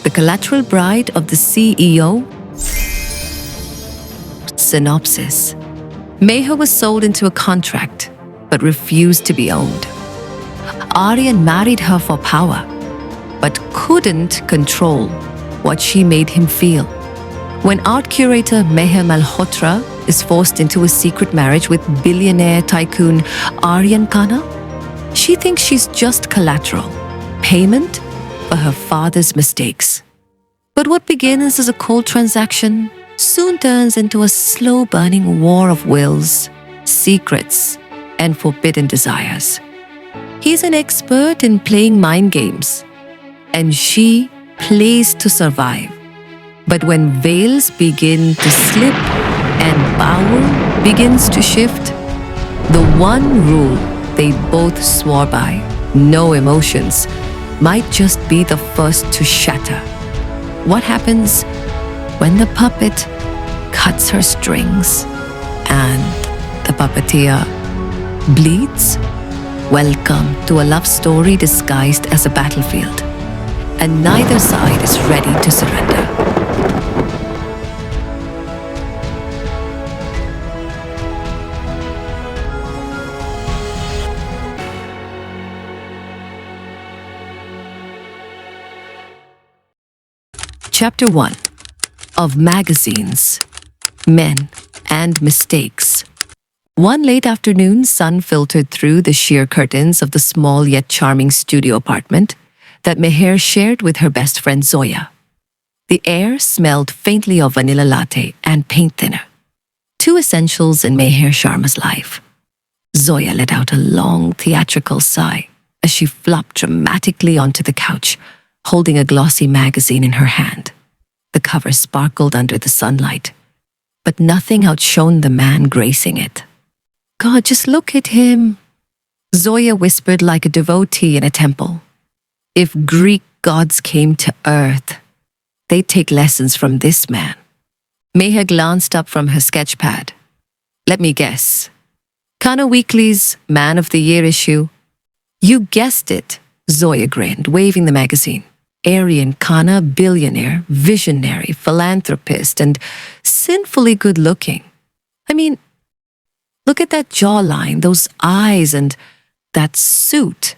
The collateral bride of the CEO? Synopsis. Meher was sold into a contract, but refused to be owned. Aaryan married her for power, but couldn't control what she made him feel. When art curator Meher Malhotra is forced into a secret marriage with billionaire tycoon Aaryan Khanna, she thinks she's just collateral, payment for her father's mistakes. But what begins as a cold transaction soon turns into a slow-burning war of wills, secrets, and forbidden desires. He's an expert in playing mind games, and she plays to survive. But when veils begin to slip and power begins to shift, the one rule they both swore by, no emotions, might just be the first to shatter. What happens when the puppet cuts her strings and the puppeteer bleeds? Welcome to a love story disguised as a battlefield, and neither side is ready to surrender. Chapter 1 of Magazines, Men, and Mistakes. One late afternoon, sun filtered through the sheer curtains of the small yet charming studio apartment that Meher shared with her best friend Zoya. The air smelled faintly of vanilla latte and paint thinner, two essentials in Meher Sharma's life. Zoya let out a long theatrical sigh as she flopped dramatically onto the couch, holding a glossy magazine in her hand. The cover sparkled under the sunlight, but nothing outshone the man gracing it. God, just look at him, Zoya whispered like a devotee in a temple. If Greek gods came to earth, they'd take lessons from this man. Meher glanced up from her sketchpad. Let me guess. Khanna Weekly's Man of the Year issue. You guessed it, Zoya grinned, waving the magazine. Aaryan Khanna, billionaire, visionary, philanthropist, and sinfully good-looking. I mean, look at that jawline, those eyes, and that suit.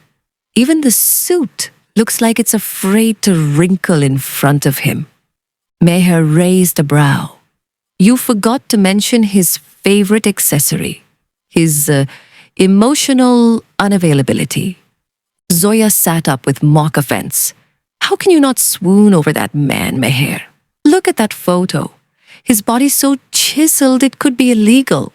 Even the suit looks like it's afraid to wrinkle in front of him. Meher raised a brow. You forgot to mention his favorite accessory, his emotional unavailability. Zoya sat up with mock offense. How can you not swoon over that man, Meher? Look at that photo. His body's so chiseled it could be illegal.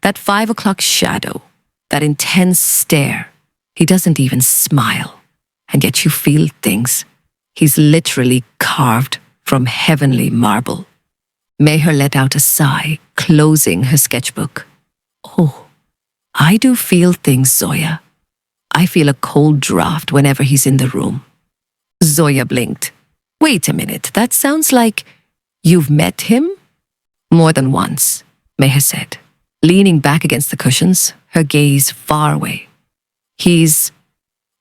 That 5 o'clock shadow, that intense stare. He doesn't even smile. And yet you feel things. He's literally carved from heavenly marble. Meher let out a sigh, closing her sketchbook. Oh, I do feel things, Zoya. I feel a cold draft whenever he's in the room. Zoya blinked. Wait a minute, that sounds like you've met him? More than once, Meher said, leaning back against the cushions, her gaze far away. He's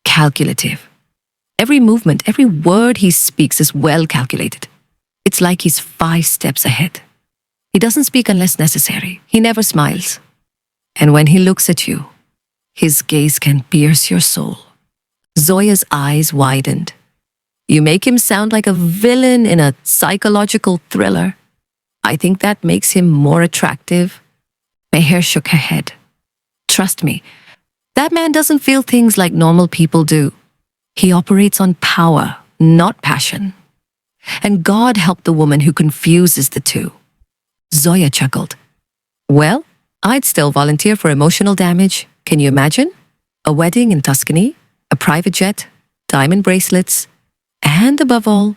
calculative. Every movement, every word he speaks is well calculated. It's like he's 5 steps ahead. He doesn't speak unless necessary. He never smiles. And when he looks at you, his gaze can pierce your soul. Zoya's eyes widened. You make him sound like a villain in a psychological thriller. I think that makes him more attractive. Meher shook her head. Trust me, that man doesn't feel things like normal people do. He operates on power, not passion. And God help the woman who confuses the two. Zoya chuckled. Well, I'd still volunteer for emotional damage. Can you imagine? A wedding in Tuscany, a private jet, diamond bracelets, and above all,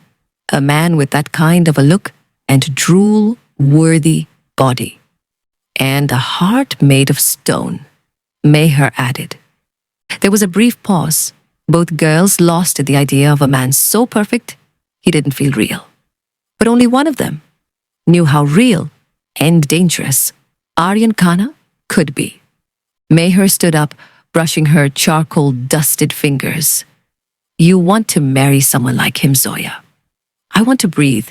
a man with that kind of a look and drool-worthy body. And a heart made of stone, Meher added. There was a brief pause. Both girls lost at the idea of a man so perfect, he didn't feel real. But only one of them knew how real and dangerous Aaryan Khanna could be. Meher stood up, brushing her charcoal-dusted fingers. You want to marry someone like him, Zoya. I want to breathe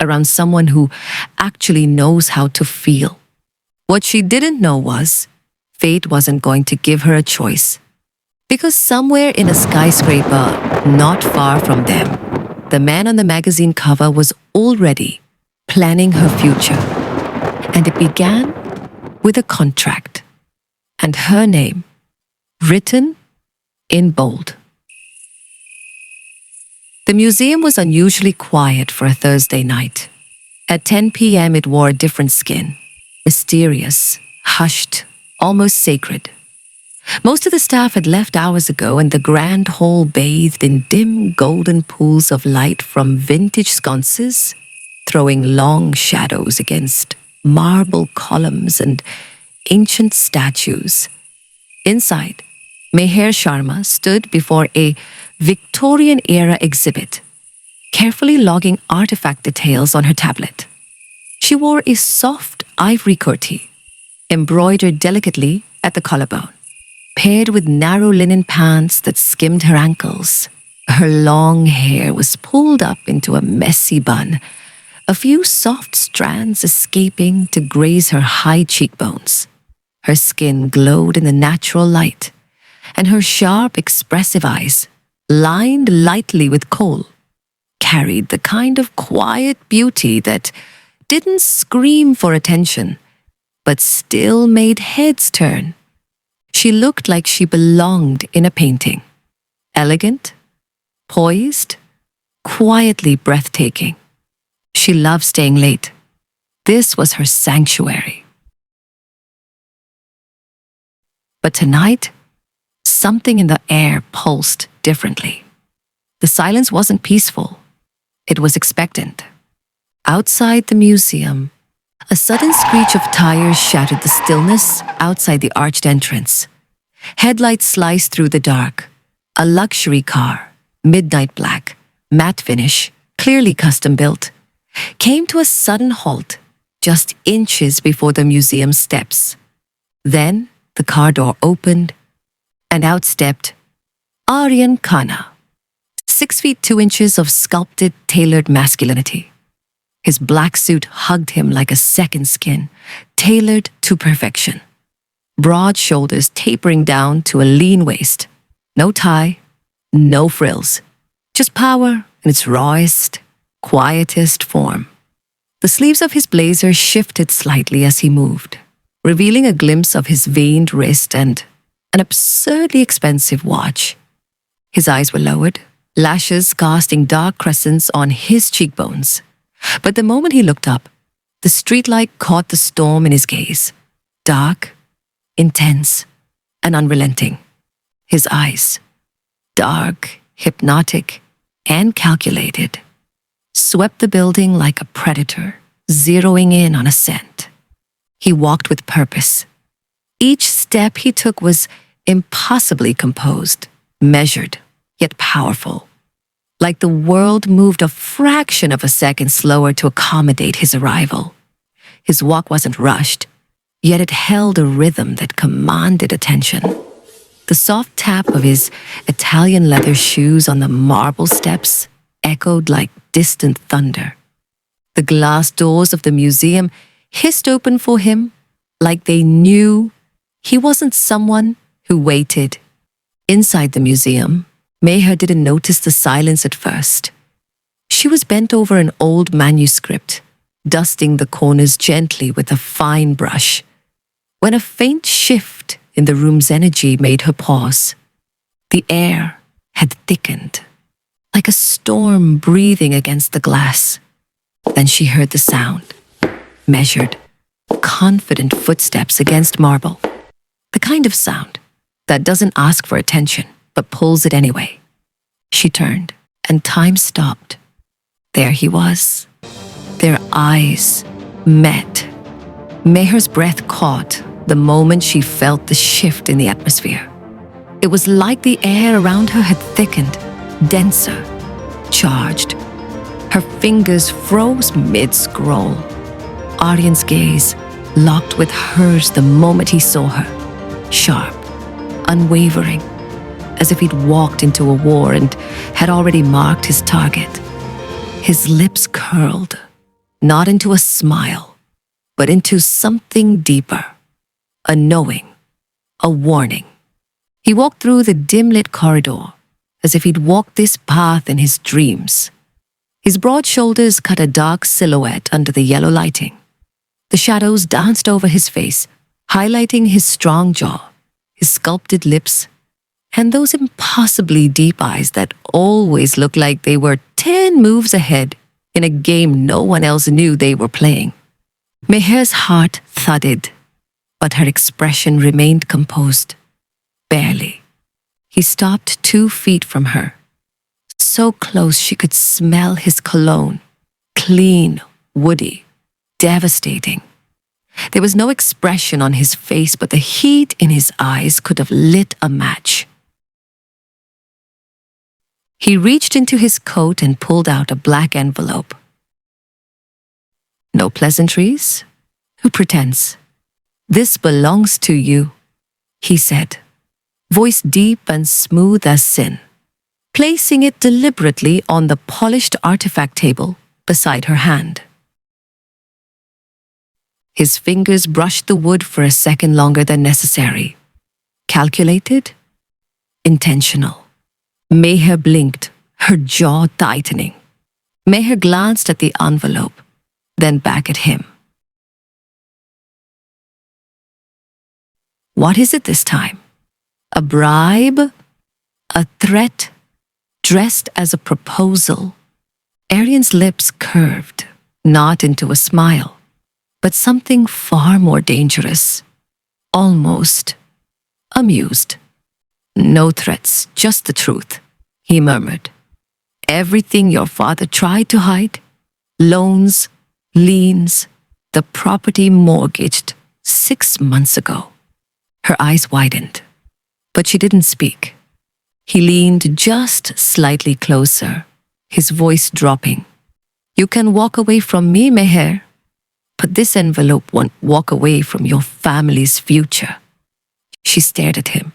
around someone who actually knows how to feel. What she didn't know was fate wasn't going to give her a choice. Because somewhere in a skyscraper not far from them, the man on the magazine cover was already planning her future. And it began with a contract and her name written in bold. The museum was unusually quiet for a Thursday night. At 10 p.m. it wore a different skin, mysterious, hushed, almost sacred. Most of the staff had left hours ago, and the grand hall bathed in dim golden pools of light from vintage sconces, throwing long shadows against marble columns and ancient statues. Inside, Meher Sharma stood before a Victorian-era exhibit, carefully logging artifact details on her tablet. She wore a soft ivory kurti, embroidered delicately at the collarbone, paired with narrow linen pants that skimmed her ankles. Her long hair was pulled up into a messy bun, a few soft strands escaping to graze her high cheekbones. Her skin glowed in the natural light, and her sharp, expressive eyes, lined lightly with kohl, carried the kind of quiet beauty that didn't scream for attention, but still made heads turn. She looked like she belonged in a painting. Elegant, poised, quietly breathtaking. She loved staying late. This was her sanctuary. But tonight, something in the air pulsed differently. The silence wasn't peaceful. It was expectant. Outside the museum, a sudden screech of tires shattered the stillness outside the arched entrance. Headlights sliced through the dark. A luxury car, midnight black, matte finish, clearly custom built, came to a sudden halt just inches before the museum steps. Then the car door opened, and out stepped Aaryan Khanna, 6 feet 2 inches of sculpted, tailored masculinity. His black suit hugged him like a second skin, tailored to perfection. Broad shoulders tapering down to a lean waist. No tie, no frills. Just power in its rawest, quietest form. The sleeves of his blazer shifted slightly as he moved, revealing a glimpse of his veined wrist and an absurdly expensive watch. His eyes were lowered, lashes casting dark crescents on his cheekbones. But the moment he looked up, the streetlight caught the storm in his gaze. Dark, intense, and unrelenting. His eyes, dark, hypnotic, and calculated, swept the building like a predator, zeroing in on a scent. He walked with purpose. Each step he took was impossibly composed, measured, yet powerful. Like the world moved a fraction of a second slower to accommodate his arrival. His walk wasn't rushed, yet it held a rhythm that commanded attention. The soft tap of his Italian leather shoes on the marble steps echoed like distant thunder. The glass doors of the museum hissed open for him, like they knew he wasn't someone who waited. Inside the museum, Meher didn't notice the silence at first. She was bent over an old manuscript, dusting the corners gently with a fine brush, when a faint shift in the room's energy made her pause. The air had thickened, like a storm breathing against the glass. Then she heard the sound, measured, confident footsteps against marble. The kind of sound that doesn't ask for attention, but pulls it anyway. She turned, and time stopped. There he was. Their eyes met. Meher's breath caught the moment she felt the shift in the atmosphere. It was like the air around her had thickened, denser, charged. Her fingers froze mid-scroll. Aaryan's gaze locked with hers the moment he saw her, sharp, unwavering, as if he'd walked into a war and had already marked his target. His lips curled, not into a smile, but into something deeper, a knowing, a warning. He walked through the dim-lit corridor, as if he'd walked this path in his dreams. His broad shoulders cut a dark silhouette under the yellow lighting. The shadows danced over his face, highlighting his strong jaw, his sculpted lips, and those impossibly deep eyes that always looked like they were 10 moves ahead in a game no one else knew they were playing. Meher's heart thudded, but her expression remained composed. Barely. He stopped 2 feet from her, so close she could smell his cologne, clean, woody, devastating. There was no expression on his face, but the heat in his eyes could have lit a match. He reached into his coat and pulled out a black envelope. No pleasantries? Who pretends? This belongs to you, he said, voice deep and smooth as sin, placing it deliberately on the polished artifact table beside her hand. His fingers brushed the wood for a second longer than necessary. Calculated? Intentional. Meher blinked, her jaw tightening. Meher glanced at the envelope, then back at him. What is it this time? A bribe? A threat? Dressed as a proposal? Aaryan's lips curved, not into a smile, but something far more dangerous. Almost amused. No threats, just the truth, he murmured. Everything your father tried to hide, loans, liens, the property mortgaged 6 months ago. Her eyes widened, but she didn't speak. He leaned just slightly closer, his voice dropping. You can walk away from me, Meher, but this envelope won't walk away from your family's future. She stared at him,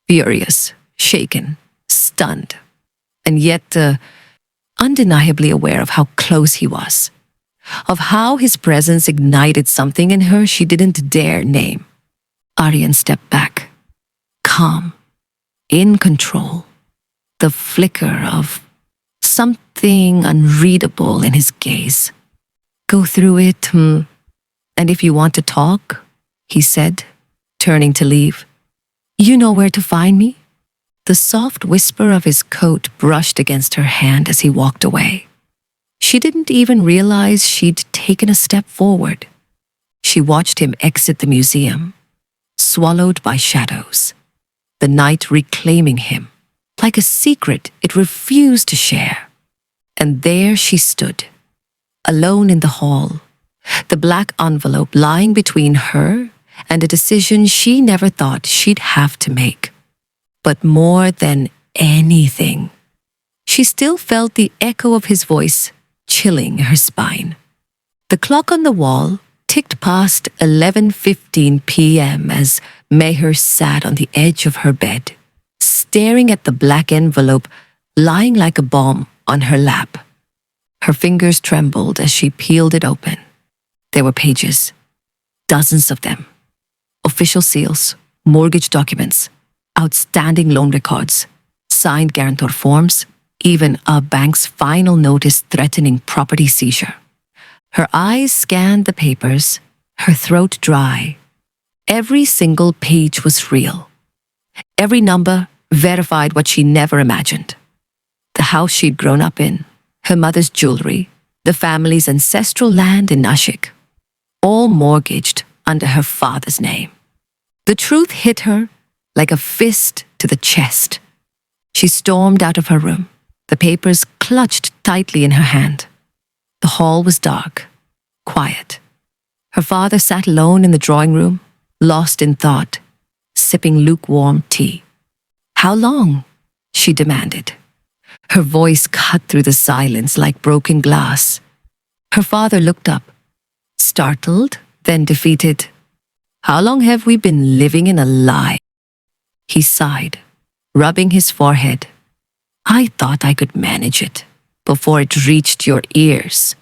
furious, shaken, stunned, and yet undeniably aware of how close he was, of how his presence ignited something in her she didn't dare name. Aaryan stepped back, calm, in control, the flicker of something unreadable in his gaze. Go through it, and if you want to talk, he said, turning to leave, you know where to find me. The soft whisper of his coat brushed against her hand as he walked away. She didn't even realize she'd taken a step forward. She watched him exit the museum, swallowed by shadows, the night reclaiming him, like a secret it refused to share. And there she stood, alone in the hall, the black envelope lying between her and a decision she never thought she'd have to make. But more than anything, she still felt the echo of his voice chilling her spine. The clock on the wall ticked past 11:15 p.m. as Meher sat on the edge of her bed, staring at the black envelope lying like a bomb on her lap. Her fingers trembled as she peeled it open. There were pages, dozens of them. Official seals, mortgage documents, outstanding loan records, signed guarantor forms, even a bank's final notice threatening property seizure. Her eyes scanned the papers, her throat dry. Every single page was real. Every number verified what she never imagined. The house she'd grown up in, her mother's jewelry, the family's ancestral land in Nashik, all mortgaged under her father's name. The truth hit her like a fist to the chest. She stormed out of her room, the papers clutched tightly in her hand. The hall was dark, quiet. Her father sat alone in the drawing room, lost in thought, sipping lukewarm tea. How long? She demanded. Her voice cut through the silence like broken glass. Her father looked up, startled, then defeated. How long have we been living in a lie? He sighed, rubbing his forehead. I thought I could manage it. before it reached your ears.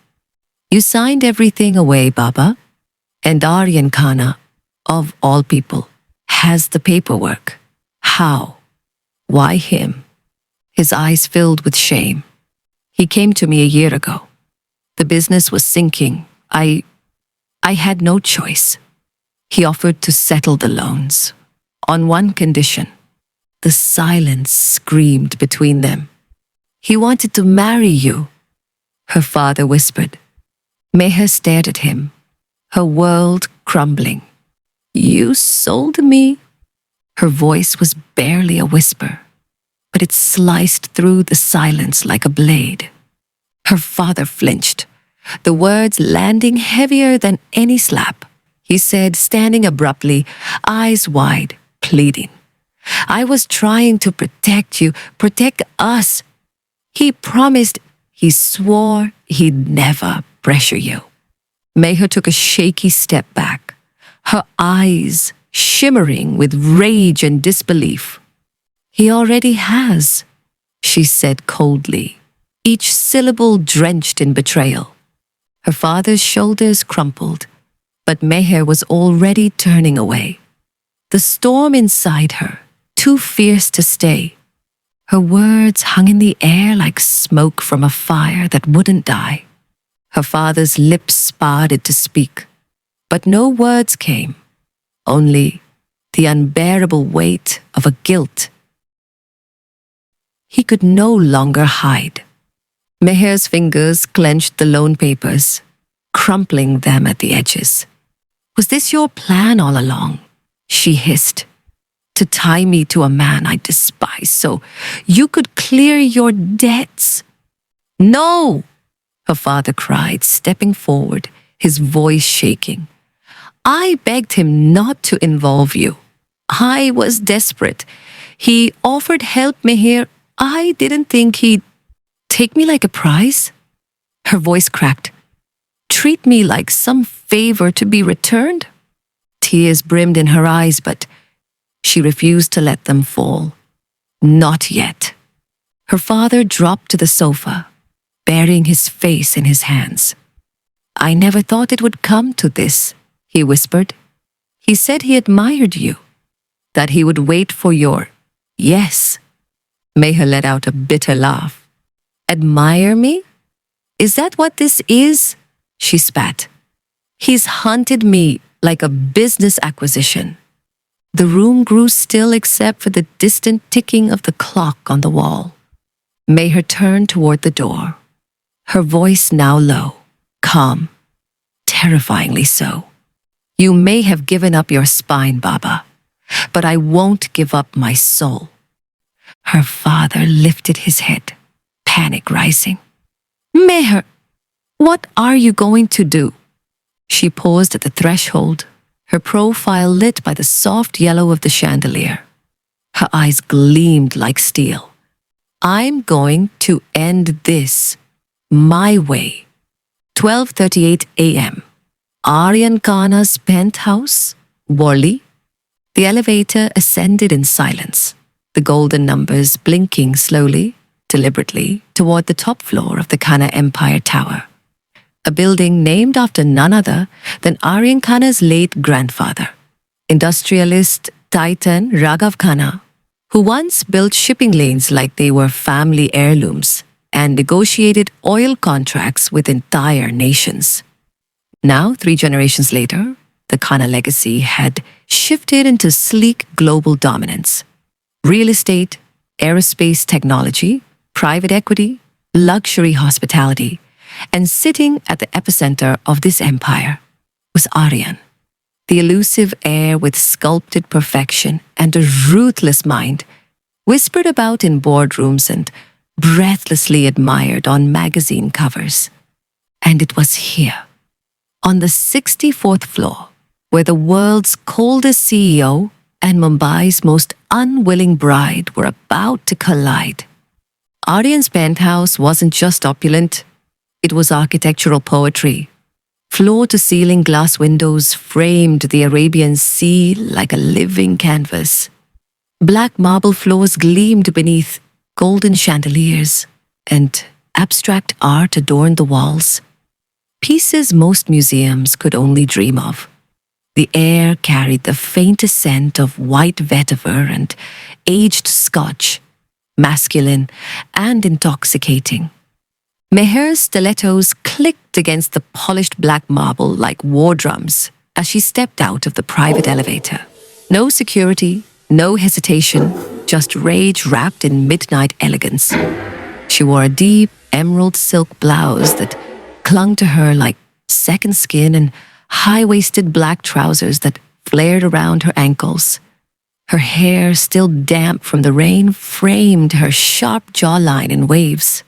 You signed everything away, Baba, and Aaryan Khanna, of all people, has the paperwork. How? Why him? His eyes filled with shame. He came to me a year ago. The business was sinking. I had no choice. He offered to settle the loans, on one condition. The silence screamed between them. He wanted to marry you, her father whispered. Meher stared at him, her world crumbling. You sold me? Her voice was barely a whisper, but it sliced through the silence like a blade. Her father flinched, the words landing heavier than any slap. He said, standing abruptly, eyes wide, pleading, I was trying to protect you, protect us. He promised, he swore he'd never pressure you. Meher took a shaky step back, her eyes shimmering with rage and disbelief. He already has, she said coldly, each syllable drenched in betrayal. Her father's shoulders crumpled, but Meher was already turning away. The storm inside her, too fierce to stay. Her words hung in the air like smoke from a fire that wouldn't die. Her father's lips parted to speak, but no words came, only the unbearable weight of a guilt he could no longer hide. Meher's fingers clenched the loan papers, crumpling them at the edges. Was this your plan all along? She hissed. To tie me to a man I despise so you could clear your debts? No, her father cried, stepping forward, his voice shaking. I begged him not to involve you. I was desperate. He offered help, Meher. I didn't think he'd take me like a prize. Her voice cracked. Treat me like some favor to be returned? Tears brimmed in her eyes, but she refused to let them fall. Not yet. Her father dropped to the sofa, burying his face in his hands. I never thought it would come to this, he whispered. He said he admired you, that he would wait for your yes. Meher let out a bitter laugh. Admire me? Is that what this is? She spat. He's hunted me like a business acquisition. The room grew still except for the distant ticking of the clock on the wall. Meher turned toward the door, her voice now low, calm, terrifyingly so. You may have given up your spine, Baba, but I won't give up my soul. Her father lifted his head, panic rising. Meher, what are you going to do? She paused at the threshold, her profile lit by the soft yellow of the chandelier. Her eyes gleamed like steel. I'm going to end this my way. 12:38 a.m. Aaryan Khanna's penthouse, Worli. The elevator ascended in silence, the golden numbers blinking slowly, deliberately, toward the top floor of the Khanna Empire Tower, a building named after none other than Aaryan Khanna's late grandfather, industrialist Titan Raghav Khanna, who once built shipping lanes like they were family heirlooms and negotiated oil contracts with entire nations. Now, 3 generations later, the Khanna legacy had shifted into sleek global dominance. Real estate, aerospace technology, private equity, luxury hospitality, and sitting at the epicenter of this empire was Aaryan, the elusive heir with sculpted perfection and a ruthless mind, whispered about in boardrooms and breathlessly admired on magazine covers. And it was here, on the 64th floor, where the world's coldest CEO and Mumbai's most unwilling bride were about to collide. Aaryan's penthouse wasn't just opulent, it was architectural poetry. Floor-to-ceiling glass windows framed the Arabian Sea like a living canvas. Black marble floors gleamed beneath golden chandeliers, and abstract art adorned the walls, pieces most museums could only dream of. The air carried the faintest scent of white vetiver and aged scotch, masculine and intoxicating. Meher's stilettos clicked against the polished black marble like war drums as she stepped out of the private elevator. No security, no hesitation, just rage wrapped in midnight elegance. She wore a deep emerald silk blouse that clung to her like second skin and high-waisted black trousers that flared around her ankles. Her hair, still damp from the rain, framed her sharp jawline in waves.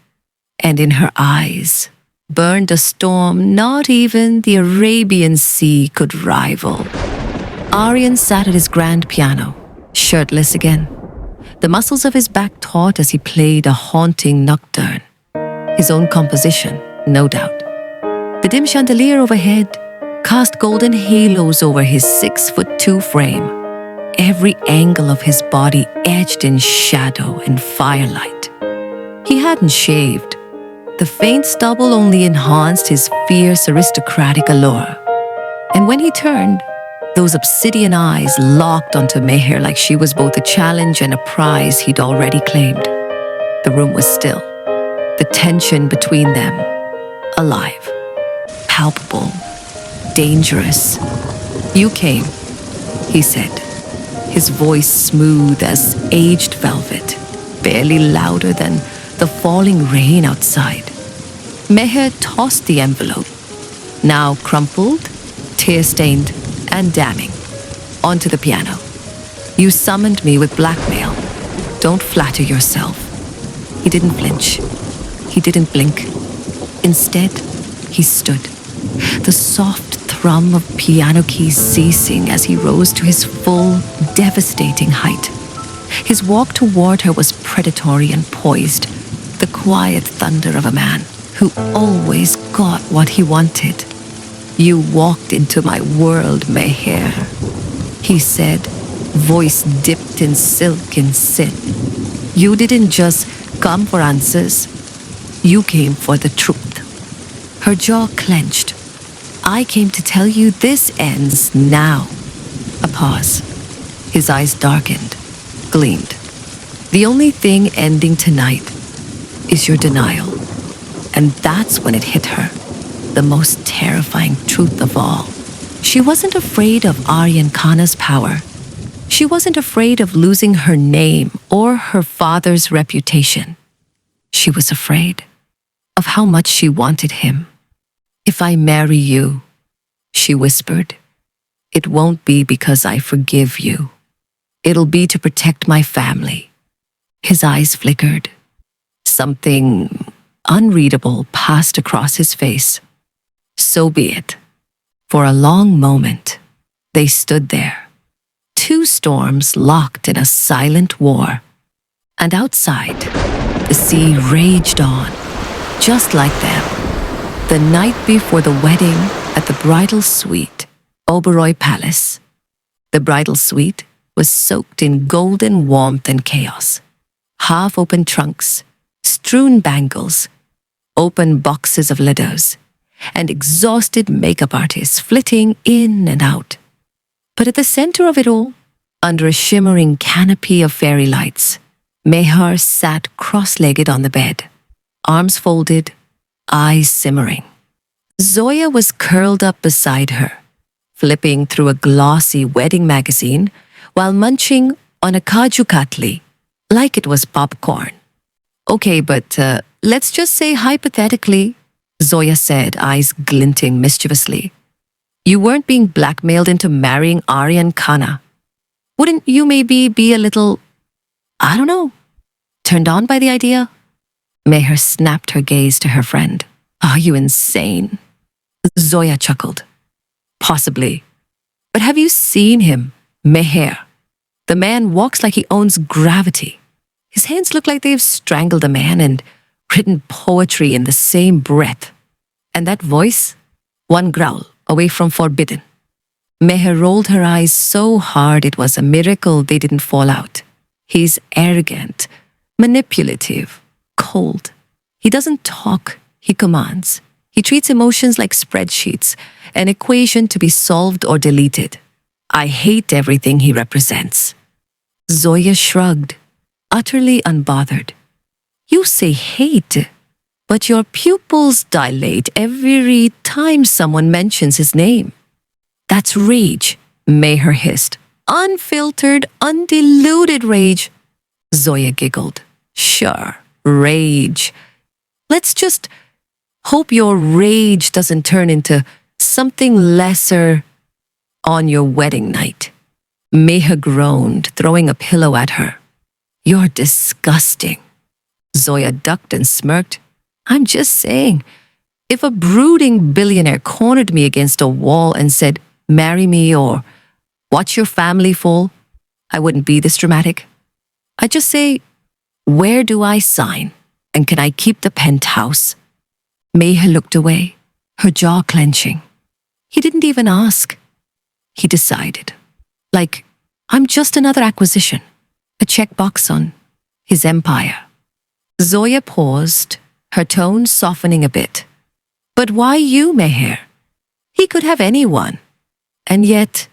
And in her eyes burned a storm not even the Arabian Sea could rival. Aaryan sat at his grand piano, shirtless again, the muscles of his back taut as he played a haunting nocturne. His own composition, no doubt. The dim chandelier overhead cast golden halos over his 6'2" frame, every angle of his body etched in shadow and firelight. He hadn't shaved. The faint stubble only enhanced his fierce aristocratic allure. And when he turned, those obsidian eyes locked onto Meher like she was both a challenge and a prize he'd already claimed. The room was still, the tension between them, alive, palpable, dangerous. "You came," he said, his voice smooth as aged velvet, barely louder than the falling rain outside. Meher tossed the envelope, now crumpled, tear-stained, and damning, onto the piano. "You summoned me with blackmail. Don't flatter yourself." He didn't flinch. He didn't blink. Instead, he stood, the soft thrum of piano keys ceasing as he rose to his full, devastating height. His walk toward her was predatory and poised, the quiet thunder of a man who always got what he wanted. "You walked into my world, Meher," he said, voice dipped in silken sin. "You didn't just come for answers. You came for the truth." Her jaw clenched. "I came to tell you this ends now." A pause. His eyes darkened, gleamed. "The only thing ending tonight is your denial." And that's when it hit her, the most terrifying truth of all. She wasn't afraid of Aaryan Khanna's power. She wasn't afraid of losing her name or her father's reputation. She was afraid of how much she wanted him. "If I marry you," she whispered, "it won't be because I forgive you. It'll be to protect my family." His eyes flickered. Something unreadable passed across his face. "So be it." For a long moment, they stood there, two storms locked in a silent war. And outside, the sea raged on, just like them. The night before the wedding at the bridal suite, Oberoi Palace. The bridal suite was soaked in golden warmth and chaos. Half-open trunks, strewn bangles, open boxes of lidders, and exhausted makeup artists flitting in and out. But at the center of it all, under a shimmering canopy of fairy lights, Meher sat cross-legged on the bed, arms folded, eyes simmering. Zoya was curled up beside her, flipping through a glossy wedding magazine while munching on a kaju katli like it was popcorn. "Okay, but let's just say hypothetically," Zoya said, eyes glinting mischievously. "You weren't being blackmailed into marrying Aaryan Khanna. Wouldn't you maybe be a little, I don't know, turned on by the idea?" Meher snapped her gaze to her friend. "Are you insane?" Zoya chuckled. "Possibly. But have you seen him, Meher? The man walks like he owns gravity. His hands look like they've strangled a man and written poetry in the same breath. And that voice, one growl away from forbidden." Meher rolled her eyes so hard it was a miracle they didn't fall out. "He's arrogant, manipulative, cold. He doesn't talk, he commands. He treats emotions like spreadsheets, an equation to be solved or deleted. I hate everything he represents. Zoya shrugged, utterly unbothered. You say hate, but your pupils dilate every time someone mentions his name. That's rage, Meher hissed. Unfiltered, undiluted rage. Zoya giggled. Sure, rage. Let's just hope your rage doesn't turn into something lesser on your wedding night. Meher groaned, throwing a pillow at her. You're disgusting. Zoya ducked and smirked. I'm just saying, if a brooding billionaire cornered me against a wall and said, marry me or watch your family fall, I wouldn't be this dramatic. I'd just say, where do I sign? And can I keep the penthouse? Meher looked away, her jaw clenching. He didn't even ask. He decided. Like, I'm just another acquisition, a checkbox on his empire. Zoya paused, her tone softening a bit. But why you, Meher? He could have anyone. And yet,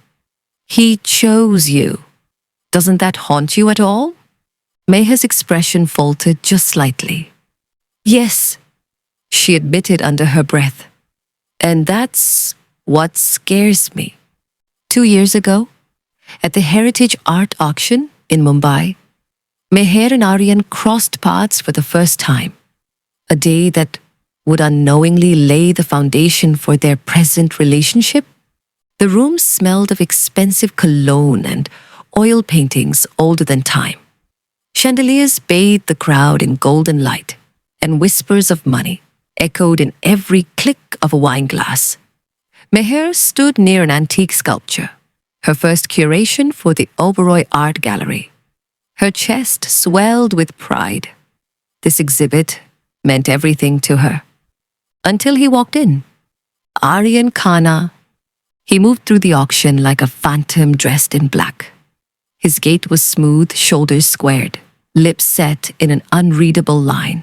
he chose you. Doesn't that haunt you at all? Meher's expression faltered just slightly. Yes, she admitted under her breath. And that's what scares me. 2 years ago, at the Heritage Art Auction in Mumbai, Meher and Aaryan crossed paths for the first time. A day that would unknowingly lay the foundation for their present relationship. The room smelled of expensive cologne and oil paintings older than time. Chandeliers bathed the crowd in golden light, and whispers of money echoed in every click of a wine glass. Meher stood near an antique sculpture, her first curation for the Oberoi Art Gallery. Her chest swelled with pride. This exhibit meant everything to her. Until he walked in. Aaryan Khanna. He moved through the auction like a phantom dressed in black. His gait was smooth, shoulders squared, lips set in an unreadable line.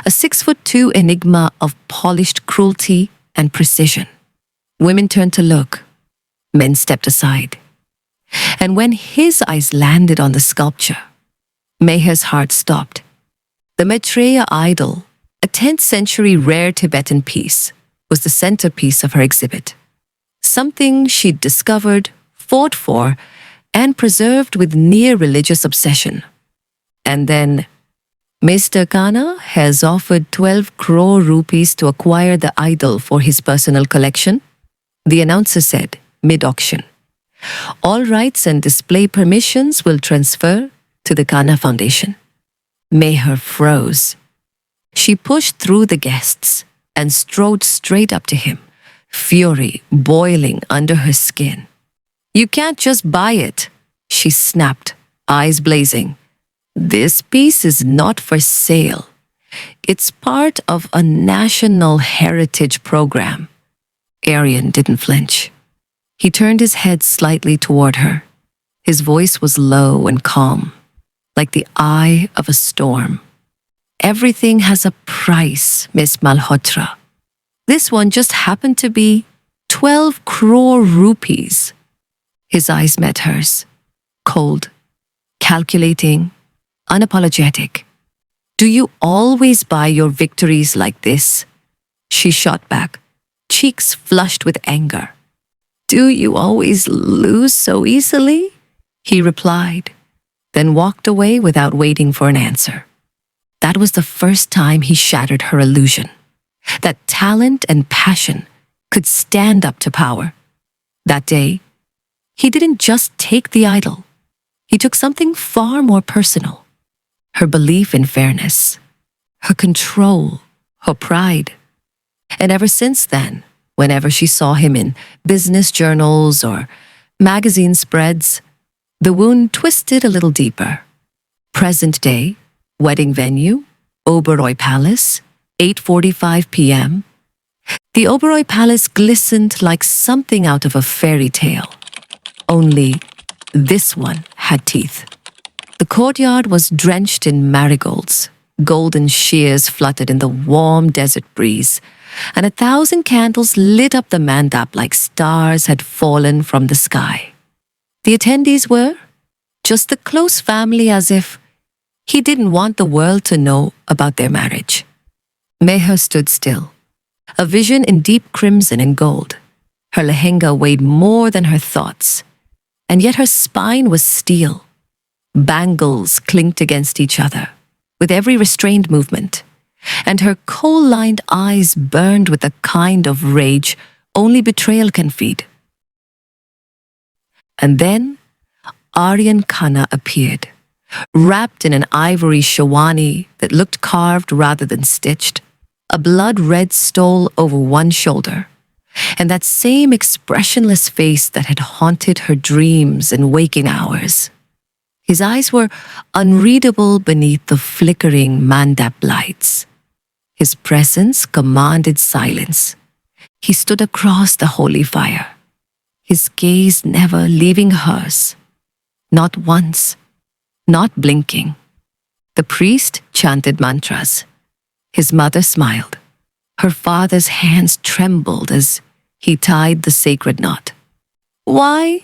A 6'2" enigma of polished cruelty and precision. Women turned to look. Men stepped aside. And when his eyes landed on the sculpture, Meher's heart stopped. The Maitreya idol, a 10th century rare Tibetan piece, was the centerpiece of her exhibit. Something she'd discovered, fought for, and preserved with near religious obsession. And then, Mr. Khanna has offered 12 crore rupees to acquire the idol for his personal collection, the announcer said, mid-auction. All rights and display permissions will transfer to the Khanna Foundation. Meher froze. She pushed through the guests and strode straight up to him, fury boiling under her skin. You can't just buy it, she snapped, eyes blazing. This piece is not for sale. It's part of a national heritage program. Aaryan didn't flinch. He turned his head slightly toward her. His voice was low and calm, like the eye of a storm. Everything has a price, Miss Malhotra. This one just happened to be 12 crore rupees. His eyes met hers, cold, calculating, unapologetic. Do you always buy your victories like this? She shot back, cheeks flushed with anger. Do you always lose so easily? He replied, then walked away without waiting for an answer. That was the first time he shattered her illusion. That talent and passion could stand up to power. That day, he didn't just take the idol. He took something far more personal. Her belief in fairness, her control, her pride. And ever since then, whenever she saw him in business journals or magazine spreads, the wound twisted a little deeper. Present day, wedding venue, Oberoi Palace, 8:45 p.m. The Oberoi Palace glistened like something out of a fairy tale. Only this one had teeth. The courtyard was drenched in marigolds, Golden shears fluttered in the warm desert breeze, and 1,000 candles lit up the mandap like stars had fallen from the sky. The attendees were just the close family, as if he didn't want the world to know about their marriage. Meher stood still, a vision in deep crimson and gold. Her lehenga weighed more than her thoughts, and yet her spine was steel. Bangles clinked against each other with every restrained movement, and her coal-lined eyes burned with the kind of rage only betrayal can feed. And then Aaryan Khanna appeared, wrapped in an ivory shawani that looked carved rather than stitched, a blood-red stole over one shoulder, and that same expressionless face that had haunted her dreams and waking hours. His eyes were unreadable beneath the flickering mandap lights. His presence commanded silence. He stood across the holy fire, his gaze never leaving hers. Not once, not blinking. The priest chanted mantras. His mother smiled. Her father's hands trembled as he tied the sacred knot. "Why?"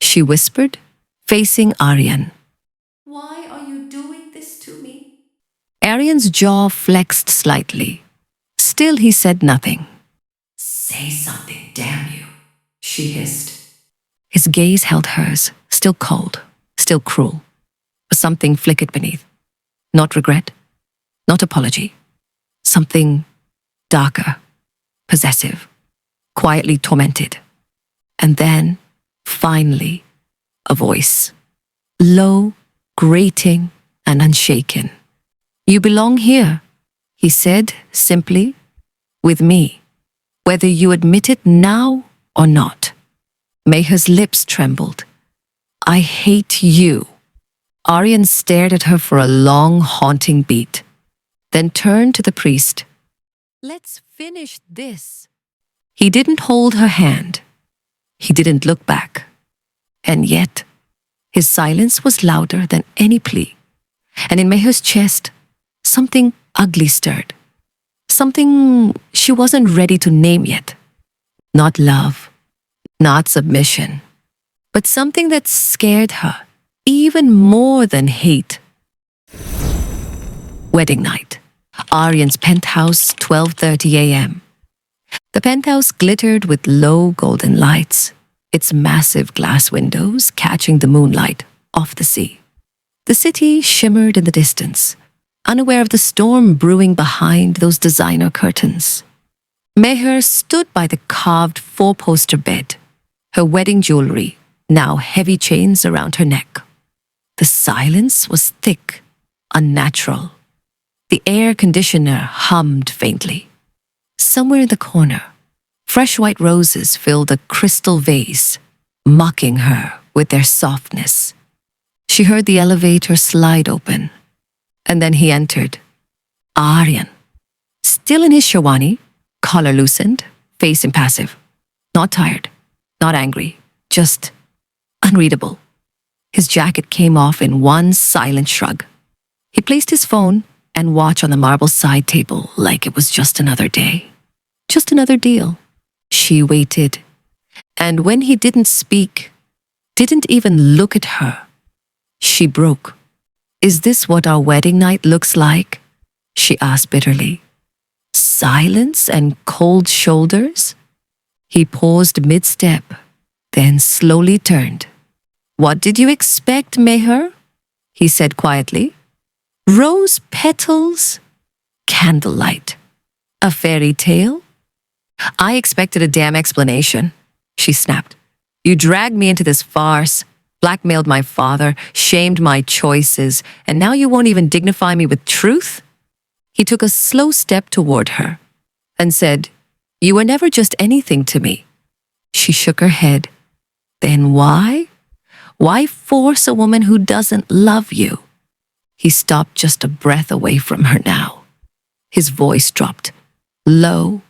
she whispered, facing Aaryan. "Why are you doing this to me?" Aaryan's jaw flexed slightly. Still he said nothing. "Say something, damn you," she hissed. His gaze held hers, still cold, still cruel. Something flickered beneath. Not regret, not apology. Something darker, possessive, quietly tormented. And then, finally, a voice. Low, grating, and unshaken. "You belong here," he said simply, "with me, whether you admit it now or not." Meher's lips trembled. "I hate you." Aaryan stared at her for a long, haunting beat, then turned to the priest. "Let's finish this." He didn't hold her hand. He didn't look back. And yet, his silence was louder than any plea. And in Meher's chest, something ugly stirred. Something she wasn't ready to name yet. Not love, not submission, but something that scared her even more than hate. Wedding night. Aaryan's penthouse, 12:30 a.m. The penthouse glittered with low golden lights, its massive glass windows catching the moonlight off the sea. The city shimmered in the distance, unaware of the storm brewing behind those designer curtains. Meher stood by the carved four-poster bed, her wedding jewelry, now heavy chains around her neck. The silence was thick, unnatural. The air conditioner hummed faintly. Somewhere in the corner, fresh white roses filled a crystal vase, mocking her with their softness. She heard the elevator slide open, and then he entered. Aaryan, still in his shawani, collar loosened, face impassive. Not tired, not angry, just unreadable. His jacket came off in one silent shrug. He placed his phone and watch on the marble side table like it was just another day. Just another deal. She waited, and when he didn't speak, didn't even look at her, she broke. "Is this what our wedding night looks like?" she asked bitterly. Silence and cold shoulders? He paused mid-step, then slowly turned. "What did you expect, Meher?" he said quietly. "Rose petals? Candlelight? A fairy tale?" "I expected a damn explanation," she snapped. "You dragged me into this farce, blackmailed my father, shamed my choices, and now you won't even dignify me with truth?" He took a slow step toward her and said, "You were never just anything to me." She shook her head. "Then why? Why force a woman who doesn't love you?" He stopped just a breath away from her now. His voice dropped, low,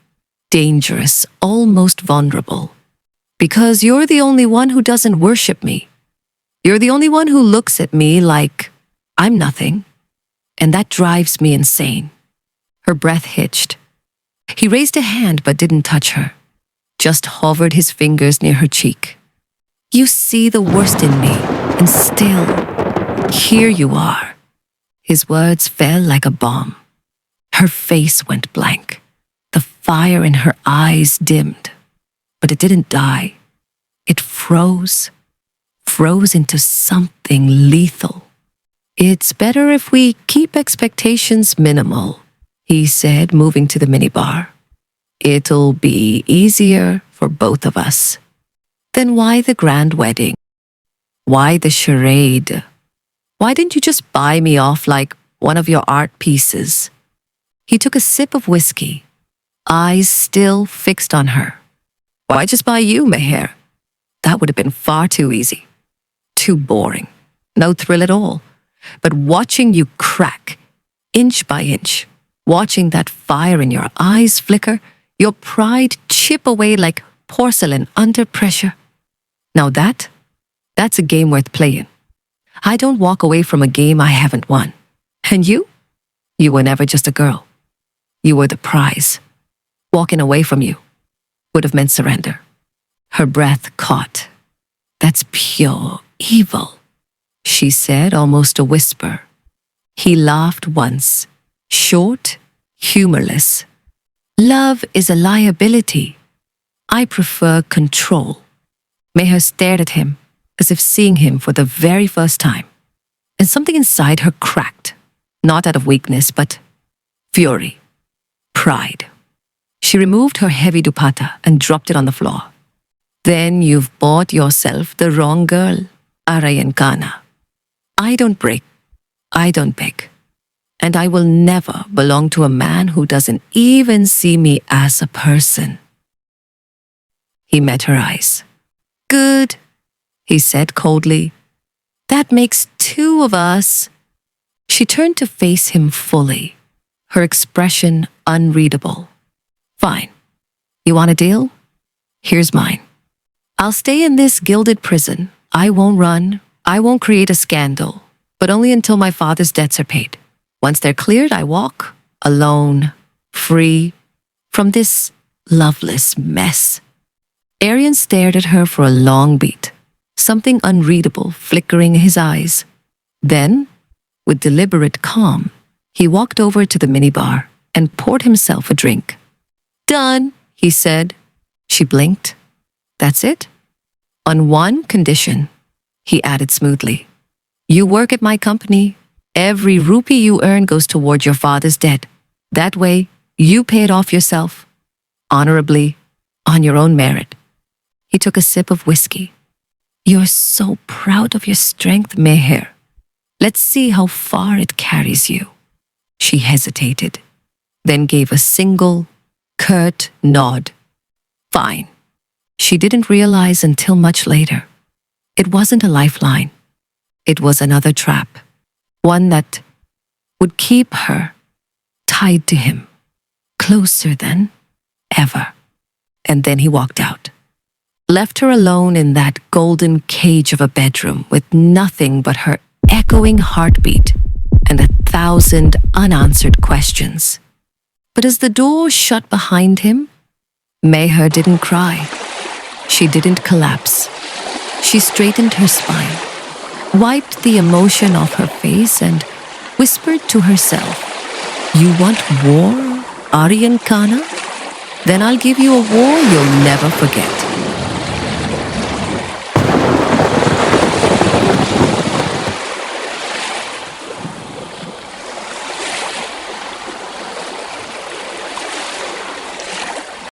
dangerous, almost vulnerable. "Because you're the only one who doesn't worship me. You're the only one who looks at me like I'm nothing. and that drives me insane." Her breath hitched. He raised a hand but didn't touch her, just hovered his fingers near her cheek. "You see the worst in me, and still, here you are." His words fell like a bomb. Her face went blank. The fire in her eyes dimmed. But it didn't die. It froze into something lethal. "It's better if we keep expectations minimal," he said, moving to the minibar. "It'll be easier for both of us." "Then why the grand wedding? Why the charade? Why didn't you just buy me off like one of your art pieces?" He took a sip of whiskey, eyes still fixed on her. "Why just buy you, Meher? That would have been far too easy. Too boring. No thrill at all. But watching you crack, inch by inch, watching that fire in your eyes flicker, your pride chip away like porcelain under pressure. Now that's a game worth playing. I don't walk away from a game I haven't won. And you? You were never just a girl. You were the prize. Walking away from you would have meant surrender." Her breath caught. "That's pure evil," she said, almost a whisper. He laughed once, short, humorless. "Love is a liability. I prefer control." Meher stared at him, as if seeing him for the very first time. And something inside her cracked, not out of weakness, but fury, pride. She removed her heavy dupatta and dropped it on the floor. "Then you've bought yourself the wrong girl, Aaryan Khanna. I don't break, I don't beg, and I will never belong to a man who doesn't even see me as a person." He met her eyes. "Good," he said coldly. "That makes two of us." She turned to face him fully, her expression unreadable. "Fine. You want a deal? Here's mine. I'll stay in this gilded prison. I won't run. I won't create a scandal, but only until my father's debts are paid. Once they're cleared, I walk, alone, free, from this loveless mess." Aaryan stared at her for a long beat, something unreadable flickering in his eyes. Then, with deliberate calm, he walked over to the minibar and poured himself a drink. "Done," he said. She blinked. "That's it?" "On one condition," he added smoothly. "You work at my company. Every rupee you earn goes toward your father's debt. That way, you pay it off yourself, honorably, on your own merit." He took a sip of whiskey. "You're so proud of your strength, Meher. Let's see how far it carries you." She hesitated, then gave a single, curt nod. "Fine." She didn't realize until much later. It wasn't a lifeline. It was another trap, one that would keep her tied to him, closer than ever. And then he walked out, left her alone in that golden cage of a bedroom with nothing but her echoing heartbeat and 1,000 unanswered questions. But as the door shut behind him, Meher didn't cry. She didn't collapse. She straightened her spine, wiped the emotion off her face, and whispered to herself, "You want war, Aaryan Khanna? Then I'll give you a war you'll never forget."